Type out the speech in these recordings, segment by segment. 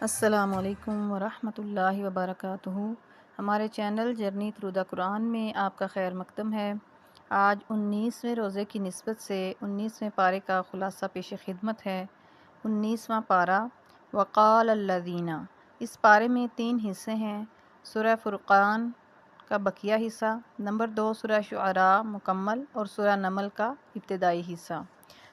السلام علیکم ورحمۃ اللہ وبرکاتہ۔ ہمارے چینل جرنی تھرو دا قرآن میں آپ کا خیر مقدم ہے۔ آج 19ویں روزے کی نسبت سے 19ویں پارے کا خلاصہ پیش خدمت ہے۔ 19واں پارہ وقال الذین، اس پارے میں 3 حصے ہیں۔ سورہ فرقان کا بقیہ حصہ، نمبر 2 سورہ شعراء مکمل اور سورہ نمل کا ابتدائی حصہ۔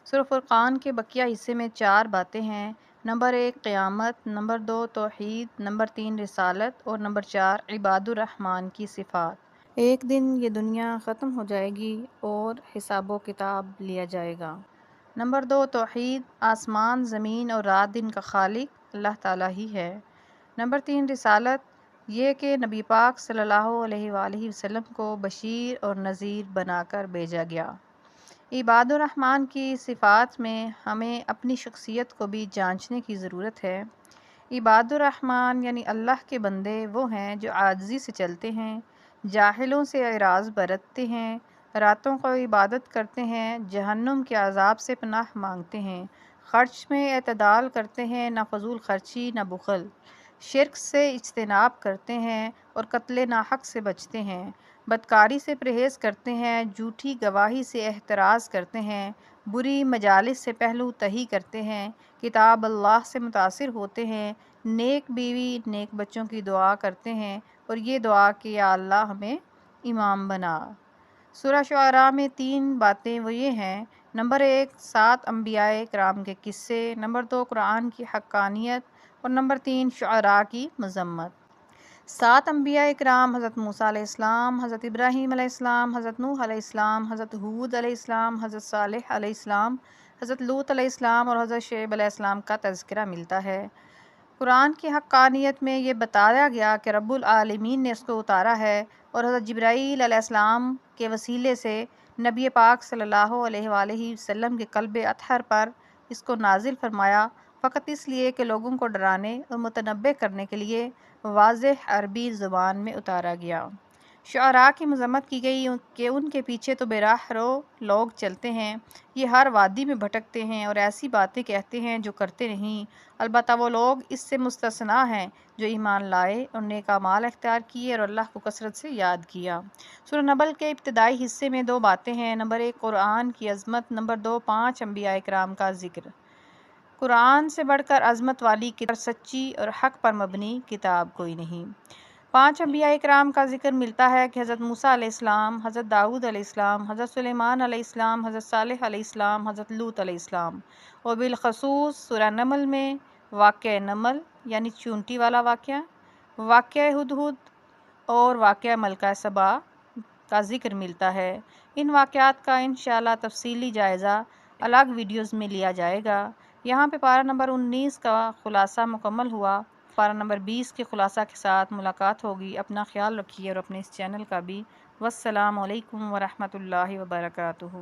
سورہ فرقان کے بقیہ حصے میں 4 باتیں ہیں۔ نمبر 1 قیامت، نمبر 2 توحید، نمبر 3 رسالت اور نمبر 4 عباد الرحمن کی صفات۔ ایک دن یہ دنیا ختم ہو جائے گی اور حساب و کتاب لیا جائے گا۔ نمبر 2 توحید، آسمان زمین اور رات دن کا خالق اللہ تعالیٰ ہی ہے۔ نمبر 3 رسالت، یہ کہ نبی پاک صلی اللہ علیہ وآلہ وسلم کو بشیر اور نذیر بنا کر بھیجا گیا۔ عباد الرحمن کی صفات میں ہمیں اپنی شخصیت کو بھی جانچنے کی ضرورت ہے۔ عباد الرحمن یعنی اللہ کے بندے وہ ہیں جو عاجزی سے چلتے ہیں، جاہلوں سے اعراض برتتے ہیں، راتوں کو عبادت کرتے ہیں، جہنم کے عذاب سے پناہ مانگتے ہیں، خرچ میں اعتدال کرتے ہیں، نہ فضول خرچی نہ بخل، شرک سے اجتناب کرتے ہیں اور قتل ناحق سے بچتے ہیں، بدکاری سے پرہیز کرتے ہیں، جھوٹی گواہی سے احتراز کرتے ہیں، بری مجالس سے پہلو تہی کرتے ہیں، کتاب اللہ سے متاثر ہوتے ہیں، نیک بیوی نیک بچوں کی دعا کرتے ہیں اور یہ دعا کہ یا اللہ ہمیں امام بنا۔ سورہ شعراء میں 3 باتیں وہ یہ ہیں۔ نمبر 1 7 انبیاء کرام کے قصے، نمبر 2 قرآن کی حقانیت اور نمبر 3 شعراء کی مذمت۔ 7 انبیاء کرام حضرت موسیٰ علیہ السلام، حضرت ابراہیم علیہ السلام، حضرت نوح علیہ السلام، حضرت ہود علیہ السلام، حضرت صالح علیہ السلام، حضرت لوط علیہ السلام اور حضرت شعیب علیہ السلام کا تذکرہ ملتا ہے۔ قرآن کی حقانیت میں یہ بتایا گیا کہ رب العالمین نے اس کو اتارا ہے اور حضرت جبرائیل علیہ السلام کے وسیلے سے نبی پاک صلی اللہ علیہ وآلہ وسلم کے قلب اطہر پر اس کو نازل فرمایا، فقط اس لیے کہ لوگوں کو ڈرانے اور متنبہ کرنے کے لیے واضح عربی زبان میں اتارا گیا۔ شعراء کی مذمت کی گئی کہ ان کے پیچھے تو بے راہ رو لوگ چلتے ہیں، یہ ہر وادی میں بھٹکتے ہیں اور ایسی باتیں کہتے ہیں جو کرتے نہیں، البتہ وہ لوگ اس سے مستثنیٰ ہیں جو ایمان لائے اور نیک اعمال اختیار کیے اور اللہ کو کثرت سے یاد کیا۔ سورہ نمل کے ابتدائی حصے میں 2 باتیں ہیں۔ نمبر 1 قرآن کی عظمت، نمبر 2 5 انبیاء کرام کا ذکر۔ قرآن سے بڑھ کر عظمت والی کتاب، سچی اور حق پر مبنی کتاب کوئی نہیں۔ 5 انبیاء کرام کا ذکر ملتا ہے کہ حضرت موسیٰ علیہ السلام، حضرت داؤد علیہ السلام، حضرت سلیمان علیہ السلام، حضرت صالح علیہ السلام، حضرت لوط علیہ السلام، اور بالخصوص سورہ نمل میں واقعہ نمل یعنی چونٹی والا واقعہ، واقعہ ہدہد اور واقعہ ملکہ سبا کا ذکر ملتا ہے۔ ان واقعات کا انشاءاللہ تفصیلی جائزہ الگ ویڈیوز میں لیا جائے گا۔ یہاں پہ پارہ نمبر 19 کا خلاصہ مکمل ہوا۔ پارہ نمبر 20 کے خلاصہ کے ساتھ ملاقات ہوگی۔ اپنا خیال رکھیے اور اپنے اس چینل کا بھی۔ والسلام علیکم ورحمۃ اللہ وبرکاتہ۔